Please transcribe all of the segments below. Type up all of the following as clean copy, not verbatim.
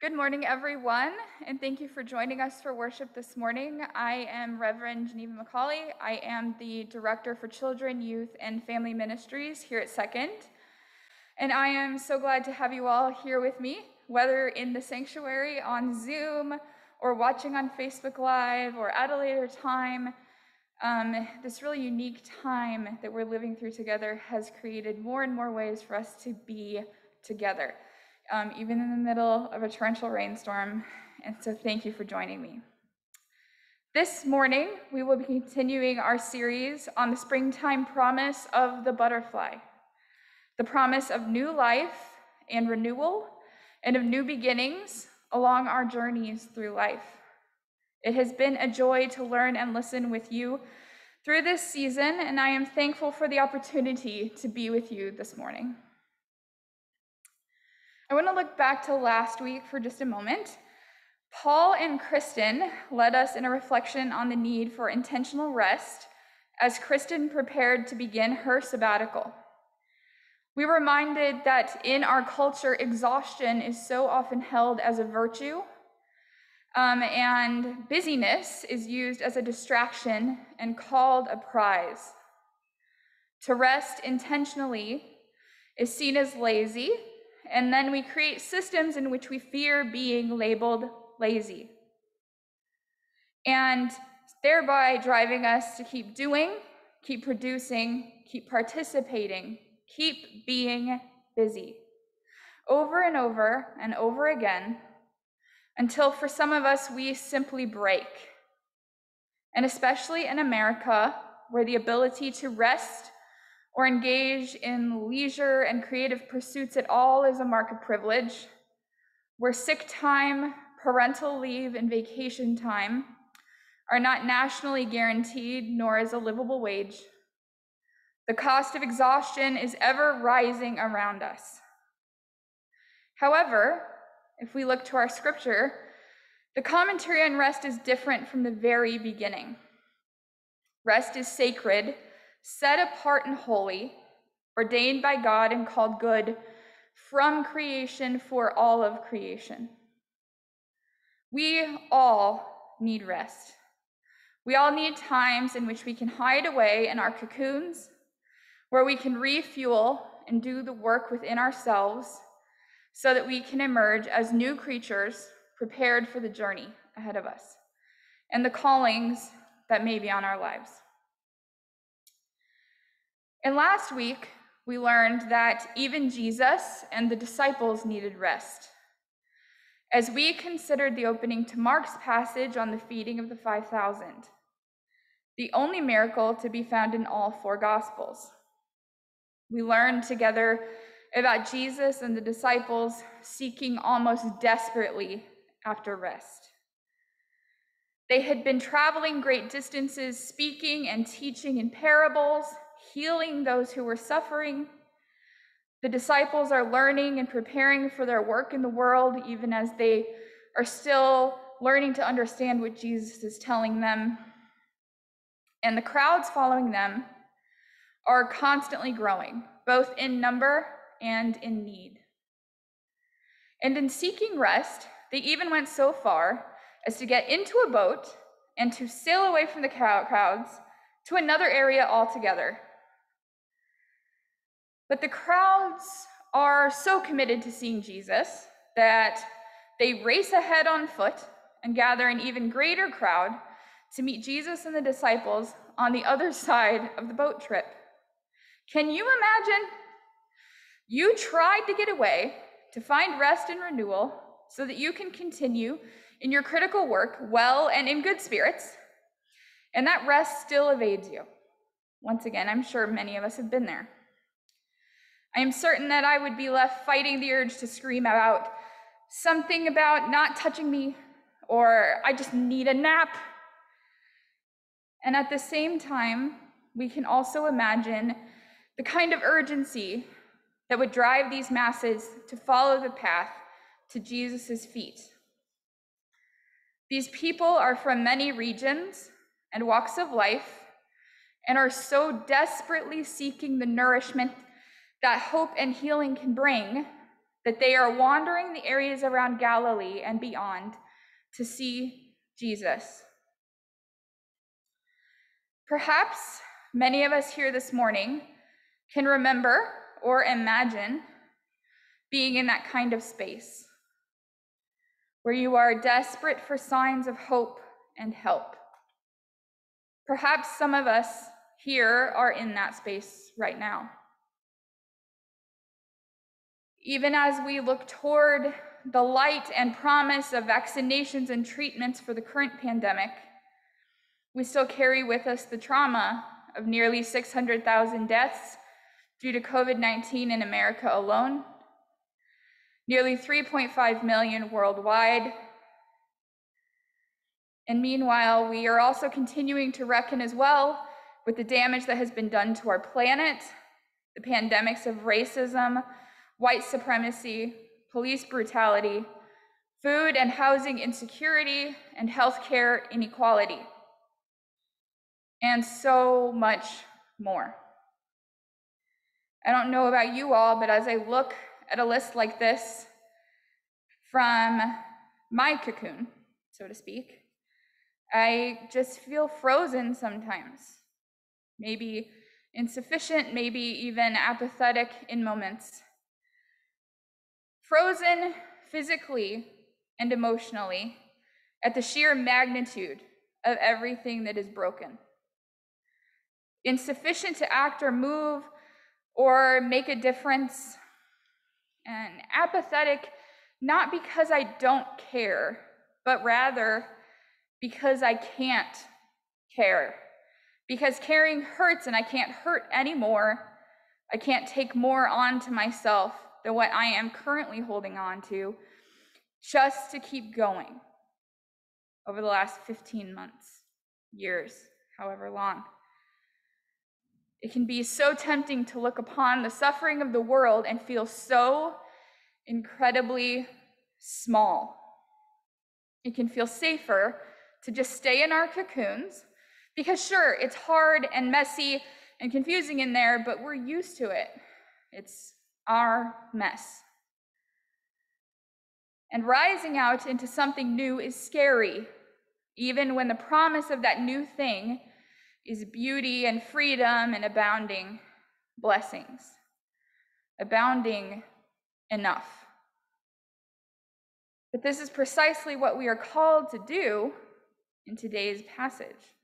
Good morning, everyone, and thank you for joining us for worship this morning. I am Reverend Geneva McAuley. I am the Director for Children, Youth, and Family Ministries here at Second. And I am so glad to have you all here with me, whether in the sanctuary, on Zoom, or watching on Facebook Live, or at a later time. This really unique time that we're living through together has created more and more ways for us to be together. Even in the middle of a torrential rainstorm, and so thank you for joining me. This morning, we will be continuing our series on the springtime promise of the butterfly, the promise of new life and renewal, and of new beginnings along our journeys through life. It has been a joy to learn and listen with you through this season, and I am thankful for the opportunity to be with you this morning. I want to look back to last week for just a moment. Paul and Kristen led us in a reflection on the need for intentional rest as Kristen prepared to begin her sabbatical. We were reminded that in our culture, exhaustion is so often held as a virtue, and busyness is used as a distraction and called a prize. To rest intentionally is seen as lazy, and then we create systems in which we fear being labeled lazy, and thereby driving us to keep doing, keep producing, keep participating, keep being busy, over and over and over again, until for some of us, we simply break. And especially in America, where the ability to rest or engage in leisure and creative pursuits at all is a mark of privilege, where sick time, parental leave, and vacation time are not nationally guaranteed, nor is a livable wage. The cost of exhaustion is ever rising around us. However, if we look to our scripture, the commentary on rest is different from the very beginning. Rest is sacred, set apart and holy, ordained by God and called good from creation for all of creation. We all need rest. We all need times in which we can hide away in our cocoons, where we can refuel and do the work within ourselves so that we can emerge as new creatures prepared for the journey ahead of us and the callings that may be on our lives. And last week, we learned that even Jesus and the disciples needed rest. As we considered the opening to Mark's passage on the feeding of the 5,000, the only miracle to be found in all four Gospels. We learned together about Jesus and the disciples seeking almost desperately after rest. They had been traveling great distances, speaking and teaching in parables, healing those who were suffering. The disciples are learning and preparing for their work in the world, even as they are still learning to understand what Jesus is telling them. And the crowds following them are constantly growing, both in number and in need. And in seeking rest, they even went so far as to get into a boat and to sail away from the crowds to another area altogether. But the crowds are so committed to seeing Jesus that they race ahead on foot and gather an even greater crowd to meet Jesus and the disciples on the other side of the boat trip. Can you imagine? You tried to get away to find rest and renewal so that you can continue in your critical work well and in good spirits, and that rest still evades you. Once again, I'm sure many of us have been there. I am certain that I would be left fighting the urge to scream out something about not touching me, or I just need a nap. And at the same time, we can also imagine the kind of urgency that would drive these masses to follow the path to Jesus' feet. These people are from many regions and walks of life and are so desperately seeking the nourishment that hope and healing can bring that they are wandering the areas around Galilee and beyond to see Jesus. Perhaps many of us here this morning can remember or imagine being in that kind of space where you are desperate for signs of hope and help. Perhaps some of us here are in that space right now. Even as we look toward the light and promise of vaccinations and treatments for the current pandemic, we still carry with us the trauma of nearly 600,000 deaths due to COVID-19 in America alone, nearly 3.5 million worldwide. And meanwhile, we are also continuing to reckon as well with the damage that has been done to our planet, the pandemics of racism, white supremacy, police brutality, food and housing insecurity, and healthcare inequality, and so much more. I don't know about you all, but as I look at a list like this from my cocoon, so to speak, I just feel frozen sometimes, maybe insufficient, maybe even apathetic in moments. Frozen physically and emotionally at the sheer magnitude of everything that is broken. Insufficient to act or move or make a difference, and apathetic not because I don't care, but rather because I can't care. Because caring hurts and I can't hurt anymore. I can't take more onto myself than what I am currently holding on to just to keep going over the last 15 months, years, however long. It can be so tempting to look upon the suffering of the world and feel so incredibly small. It can feel safer to just stay in our cocoons because sure, it's hard and messy and confusing in there, but we're used to it. It's our mess. And rising out into something new is scary, even when the promise of that new thing is beauty and freedom and abounding blessings, abounding enough. But this is precisely what we are called to do in today's passage.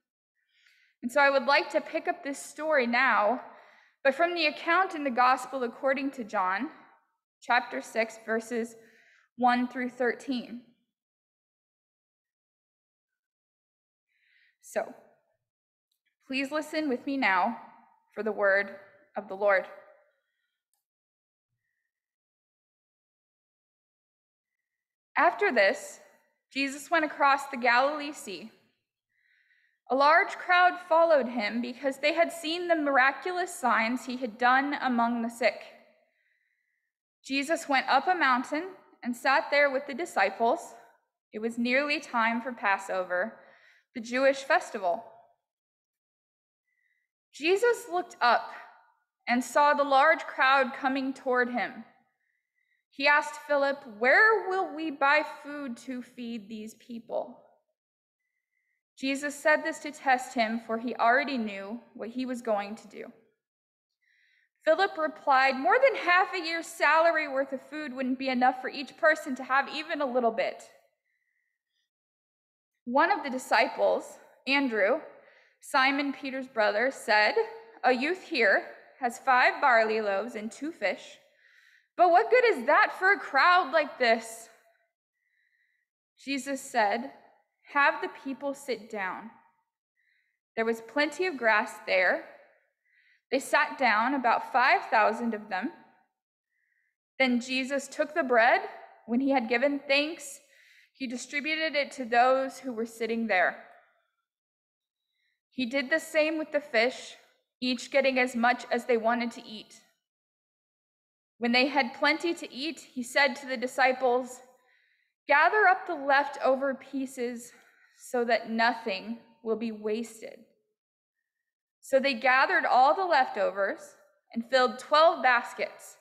And so I would like to pick up this story now, but from the account in the Gospel according to John, chapter 6, verses 1 through 13. So, please listen with me now for the word of the Lord. After this, Jesus went across the Galilee Sea. A large crowd followed him because they had seen the miraculous signs he had done among the sick. Jesus went up a mountain and sat there with the disciples. It was nearly time for Passover, the Jewish festival. Jesus looked up and saw the large crowd coming toward him. He asked Philip, "Where will we buy food to feed these people?" Jesus said this to test him, for he already knew what he was going to do. Philip replied, "More than half a year's salary worth of food wouldn't be enough for each person to have even a little bit." One of the disciples, Andrew, Simon Peter's brother, said, "A youth here has 5 barley loaves and 2 fish. But what good is that for a crowd like this?" Jesus said, "Have the people sit down." There was plenty of grass there. They sat down, about 5,000 of them. Then Jesus took the bread. When he had given thanks, he distributed it to those who were sitting there. He did the same with the fish, each getting as much as they wanted to eat. When they had plenty to eat, he said to the disciples, "Gather up the leftover pieces so that nothing will be wasted." So they gathered all the leftovers and filled 12 baskets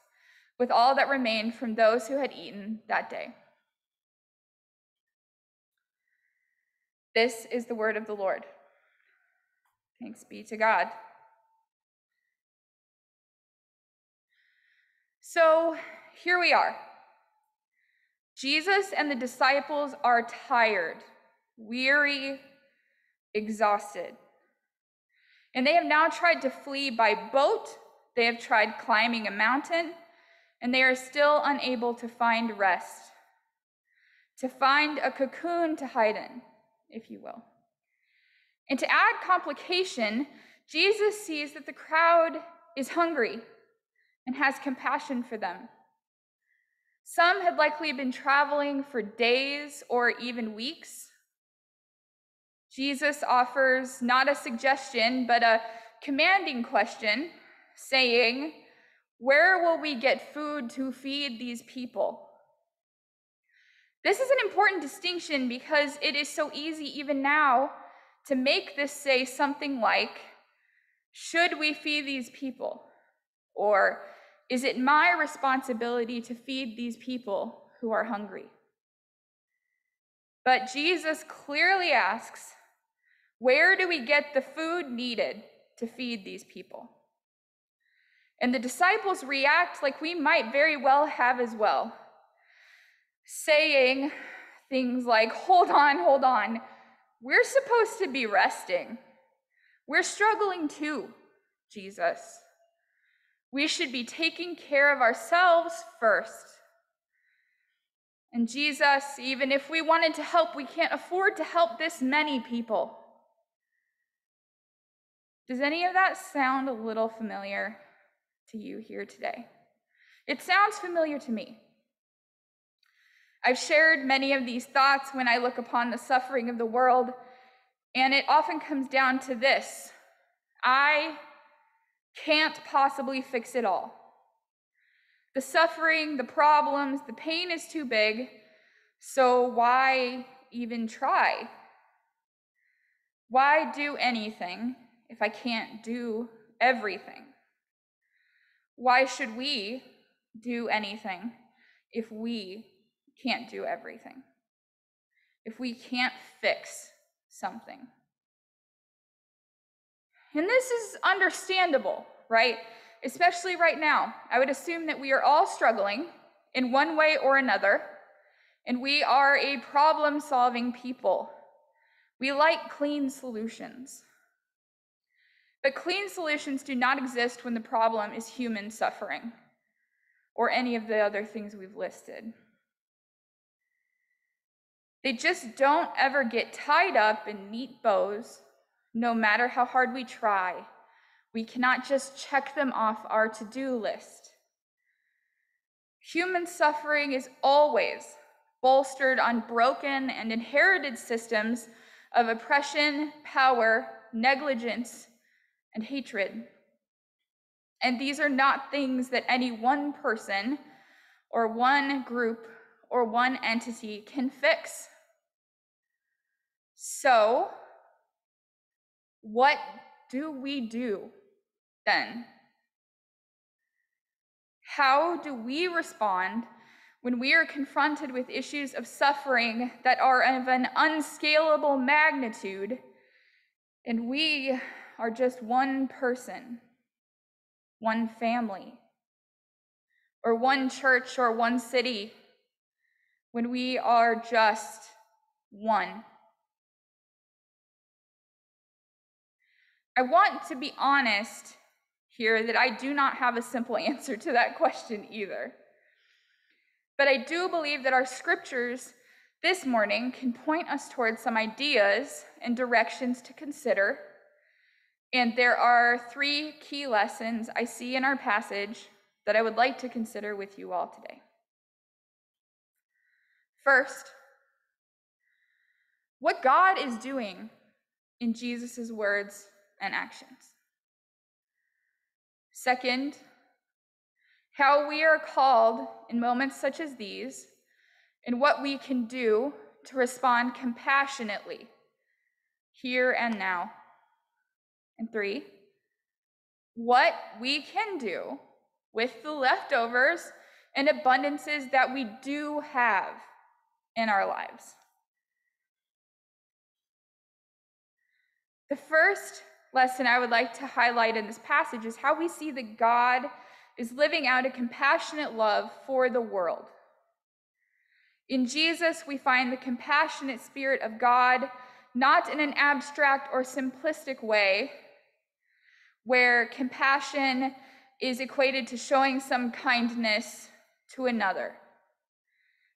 with all that remained from those who had eaten that day. This is the word of the Lord. Thanks be to God. So here we are. Jesus and the disciples are tired, weary, exhausted. And they have now tried to flee by boat. They have tried climbing a mountain, and they are still unable to find rest, to find a cocoon to hide in, if you will. And to add complication, Jesus sees that the crowd is hungry and has compassion for them. Some had likely been traveling for days or even weeks. Jesus offers not a suggestion, but a commanding question, saying, "Where will we get food to feed these people?" This is an important distinction because it is so easy even now to make this say something like, "Should we feed these people?" Or, "Is it my responsibility to feed these people who are hungry?" But Jesus clearly asks, where do we get the food needed to feed these people? And the disciples react like we might very well have as well, saying things like, hold on. We're supposed to be resting. We're struggling too, Jesus. We should be taking care of ourselves first. And Jesus, even if we wanted to help, we can't afford to help this many people. Does any of that sound a little familiar to you here today? It sounds familiar to me. I've shared many of these thoughts when I look upon the suffering of the world, and it often comes down to this: I can't possibly fix it all. The suffering, the problems, the pain is too big, so why even try? Why do anything if I can't do everything? Why should we do anything if we can't do everything? If we can't fix something? And this is understandable, right? Especially right now. I would assume that we are all struggling in one way or another, and we are a problem-solving people. We like clean solutions. But clean solutions do not exist when the problem is human suffering or any of the other things we've listed. They just don't ever get tied up in neat bows, no matter how hard we try. We cannot just check them off our to-do list. Human suffering is always bolstered on broken and inherited systems of oppression, power, negligence, and hatred. And these are not things that any one person or one group or one entity can fix. So, what do we do then? How do we respond when we are confronted with issues of suffering that are of an unscalable magnitude, and we are just one person, one family, or one church or one city, when we are just one? I want to be honest here that I do not have a simple answer to that question either. But I do believe that our scriptures this morning can point us towards some ideas and directions to consider. And there are 3 key lessons I see in our passage that I would like to consider with you all today. First, what God is doing in Jesus' words and actions. Second, how we are called in moments such as these, and what we can do to respond compassionately here and now. And 3, what we can do with the leftovers and abundances that we do have in our lives. The first lesson I would like to highlight in this passage is how we see that God is living out a compassionate love for the world. In Jesus, we find the compassionate spirit of God, not in an abstract or simplistic way, where compassion is equated to showing some kindness to another.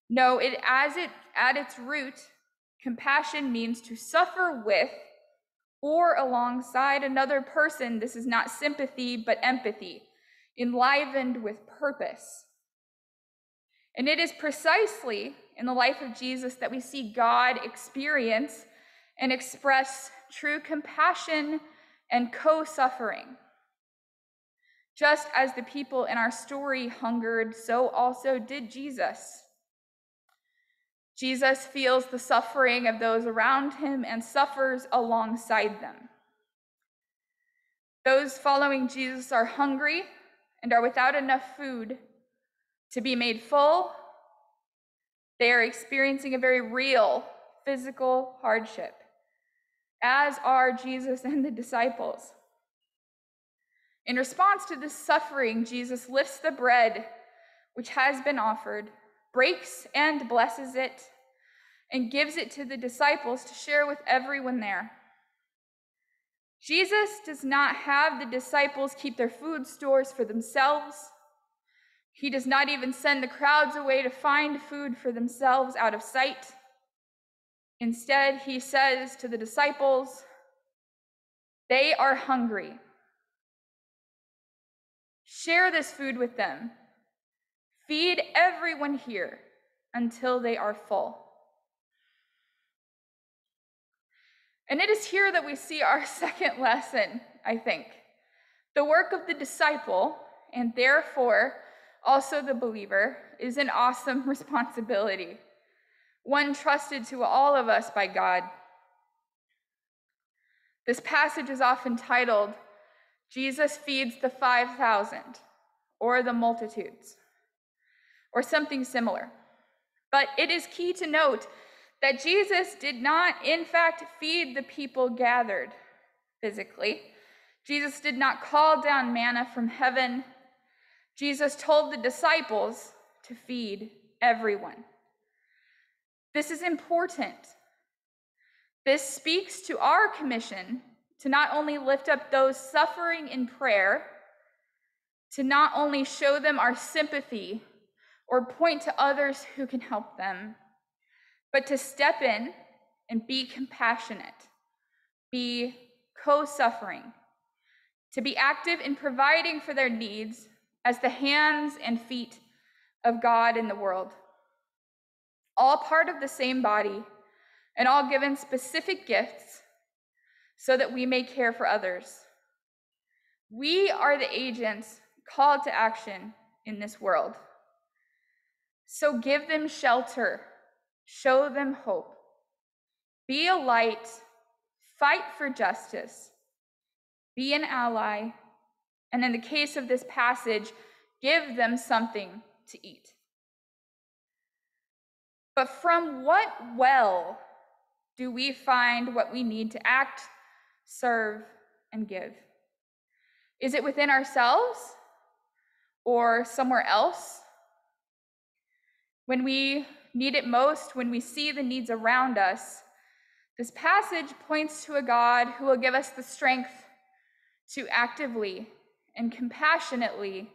No, at its root, compassion means to suffer with or alongside another person. This is not sympathy, but empathy, enlivened with purpose. And it is precisely in the life of Jesus that we see God experience and express true compassion and co-suffering. Just as the people in our story hungered, so also did Jesus. Jesus feels the suffering of those around him and suffers alongside them. Those following Jesus are hungry and are without enough food to be made full. They are experiencing a very real physical hardship, as are Jesus and the disciples. In response to this suffering, Jesus lifts the bread which has been offered, breaks and blesses it, and gives it to the disciples to share with everyone there. Jesus does not have the disciples keep their food stores for themselves. He does not even send the crowds away to find food for themselves out of sight. Instead, he says to the disciples, "They are hungry. Share this food with them. Feed everyone here until they are full." And it is here that we see our second lesson, I think. The work of the disciple, and therefore also the believer, is an awesome responsibility, one trusted to all of us by God. This passage is often titled, "Jesus feeds the 5,000, or the multitudes," or something similar. But it is key to note that Jesus did not, in fact, feed the people gathered physically. Jesus did not call down manna from heaven. Jesus told the disciples to feed everyone. This is important. This speaks to our commission to not only lift up those suffering in prayer, to not only show them our sympathy or point to others who can help them, but to step in and be compassionate, be co-suffering, to be active in providing for their needs as the hands and feet of God in the world. All part of the same body, and all given specific gifts so that we may care for others. We are the agents called to action in this world. So give them shelter, show them hope, be a light, fight for justice, be an ally, and in the case of this passage, give them something to eat. But from what well do we find what we need to act, serve, and give? Is it within ourselves or somewhere else? When we need it most, when we see the needs around us, this passage points to a God who will give us the strength to actively and compassionately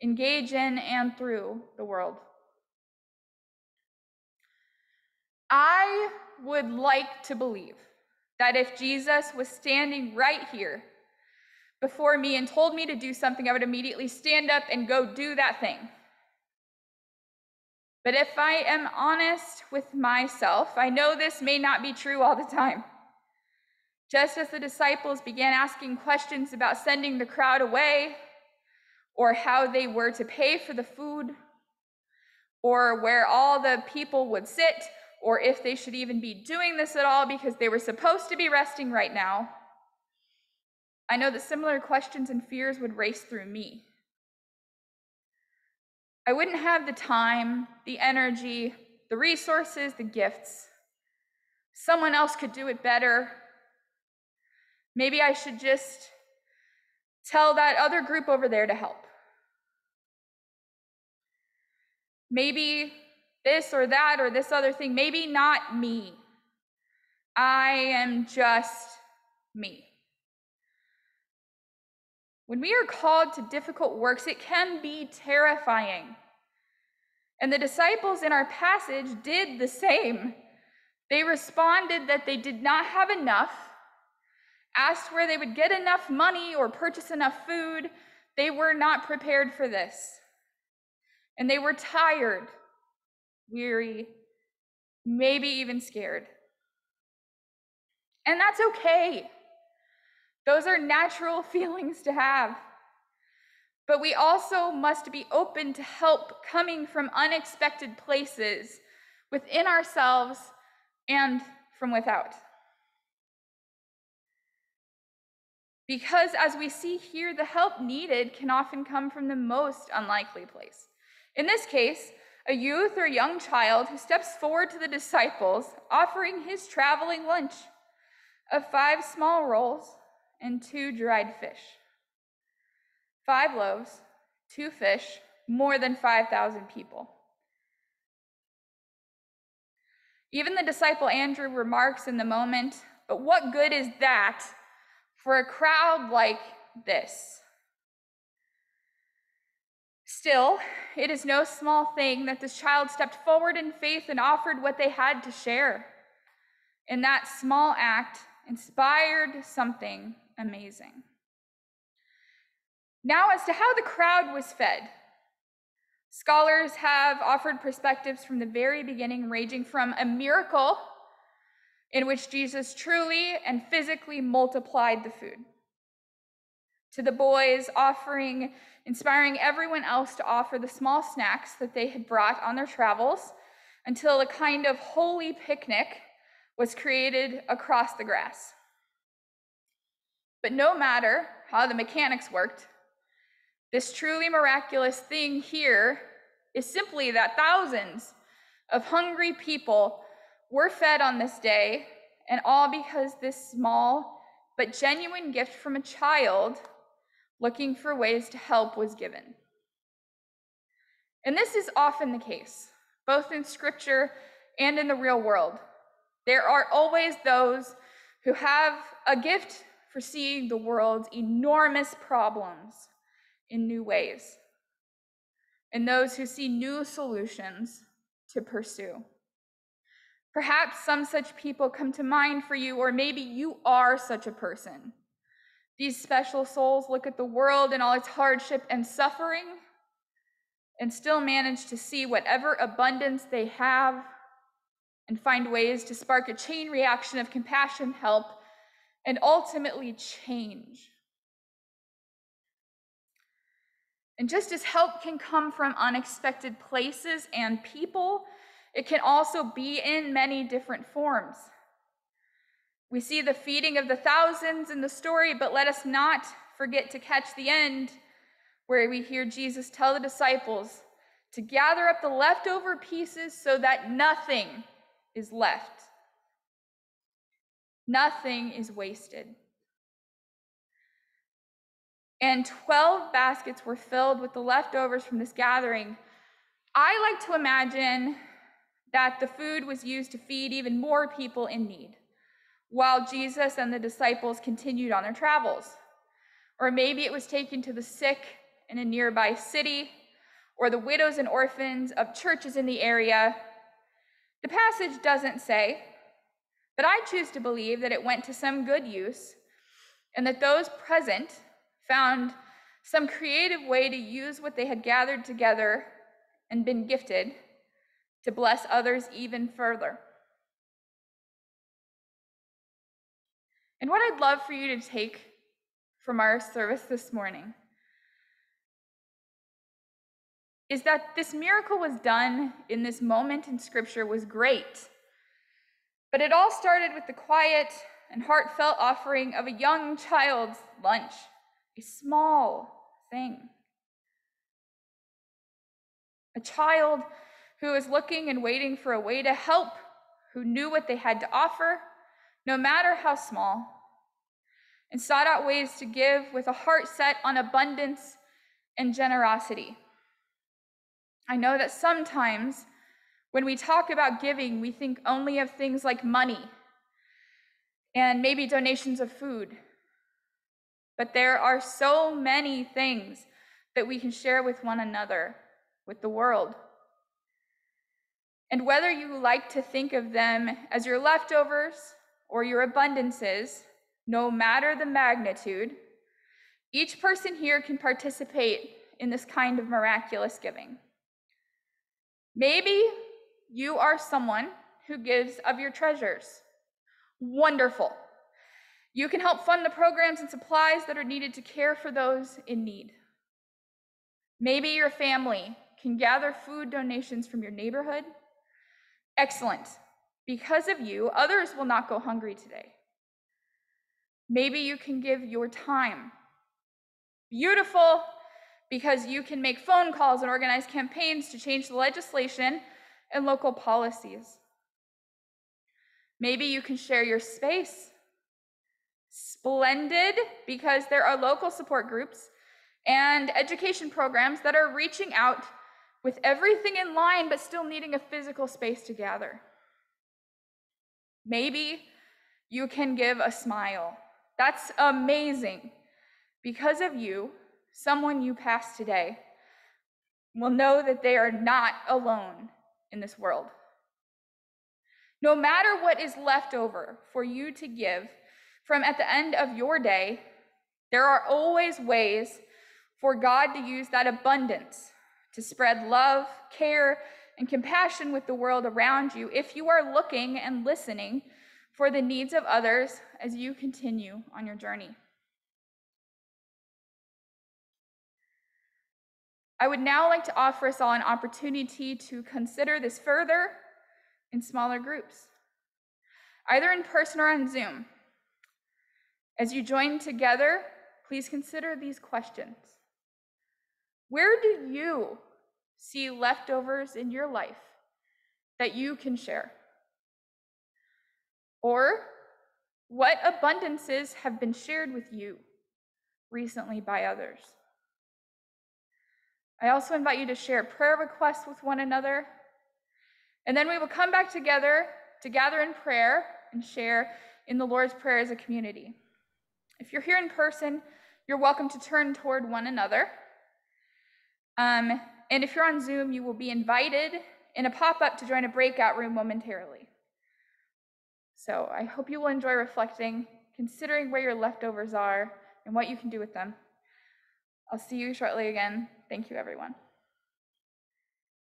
engage in and through the world. I would like to believe that if Jesus was standing right here before me and told me to do something, I would immediately stand up and go do that thing. But if I am honest with myself, I know this may not be true all the time. Just as the disciples began asking questions about sending the crowd away, or how they were to pay for the food, or where all the people would sit, or if they should even be doing this at all because they were supposed to be resting right now, I know that similar questions and fears would race through me. I wouldn't have the time, the energy, the resources, the gifts. Someone else could do it better. Maybe I should just tell that other group over there to help. Maybe this or that or this other thing, maybe not me. I am just me. When we are called to difficult works, it can be terrifying. And the disciples in our passage did the same. They responded that they did not have enough, asked where they would get enough money or purchase enough food. They were not prepared for this. And they were tired, weary, maybe even scared. And that's okay. Those are natural feelings to have. But we also must be open to help coming from unexpected places within ourselves and from without. Because as we see here, the help needed can often come from the most unlikely place. In this case, a youth or young child who steps forward to the disciples, offering his traveling lunch of 5 small rolls and 2 dried fish. 5 loaves, 2 fish, more than 5,000 people. Even the disciple Andrew remarks in the moment, "But what good is that for a crowd like this?" Still, it is no small thing that this child stepped forward in faith and offered what they had to share. And that small act inspired something amazing. Now, as to how the crowd was fed, scholars have offered perspectives from the very beginning, ranging from a miracle in which Jesus truly and physically multiplied the food, to the boys inspiring everyone else to offer the small snacks that they had brought on their travels, until a kind of holy picnic was created across the grass. But no matter how the mechanics worked, this truly miraculous thing here is simply that thousands of hungry people were fed on this day, and all because this small but genuine gift from a child looking for ways to help was given. And this is often the case, both in Scripture and in the real world. There are always those who have a gift for seeing the world's enormous problems in new ways, and those who see new solutions to pursue. Perhaps some such people come to mind for you, or maybe you are such a person. These special souls look at the world and all its hardship and suffering and still manage to see whatever abundance they have and find ways to spark a chain reaction of compassion, help, and ultimately change. And just as help can come from unexpected places and people, it can also be in many different forms. We see the feeding of the thousands in the story, but let us not forget to catch the end, where we hear Jesus tell the disciples to gather up the leftover pieces so that nothing is left. Nothing is wasted. And 12 baskets were filled with the leftovers from this gathering. I like to imagine that the food was used to feed even more people in need, while Jesus and the disciples continued on their travels. Or maybe it was taken to the sick in a nearby city, or the widows and orphans of churches in the area. The passage doesn't say, but I choose to believe that it went to some good use, and that those present found some creative way to use what they had gathered together and been gifted to bless others even further. And what I'd love for you to take from our service this morning is that this miracle was done in this moment in Scripture was great. But it all started with the quiet and heartfelt offering of a young child's lunch, a small thing. a child who was looking and waiting for a way to help, who knew what they had to offer, no matter how small, and sought out ways to give with a heart set on abundance and generosity. I know that sometimes when we talk about giving, we think only of things like money and maybe donations of food. But there are so many things that we can share with one another, with the world. And whether you like to think of them as your leftovers or your abundances, no matter the magnitude, each person here can participate in this kind of miraculous giving. Maybe you are someone who gives of your treasures. Wonderful. You can help fund the programs and supplies that are needed to care for those in need. Maybe your family can gather food donations from your neighborhood. Excellent. Because of you, others will not go hungry today. Maybe you can give your time. Beautiful, because you can make phone calls and organize campaigns to change the legislation and local policies. Maybe you can share your space. Splendid, because there are local support groups and education programs that are reaching out with everything in line but still needing a physical space to gather. Maybe you can give a smile. That's amazing. Because of you, someone you pass today will know that they are not alone in this world. No matter what is left over for you to give from at the end of your day, there are always ways for God to use that abundance to spread love, care, and compassion with the world around you if you are looking and listening for the needs of others as you continue on your journey. I would now like to offer us all an opportunity to consider this further in smaller groups, either in person or on Zoom. As you join together, please consider these questions. Where do you see leftovers in your life that you can share? Or what abundances have been shared with you recently by others? I also invite you to share prayer requests with one another, and then we will come back together to gather in prayer and share in the Lord's Prayer as a community. If you're here in person, you're welcome to turn toward one another. And if you're on Zoom, you will be invited in a pop-up to join a breakout room momentarily. So I hope you will enjoy reflecting, considering where your leftovers are and what you can do with them. I'll see you shortly again. Thank you, everyone.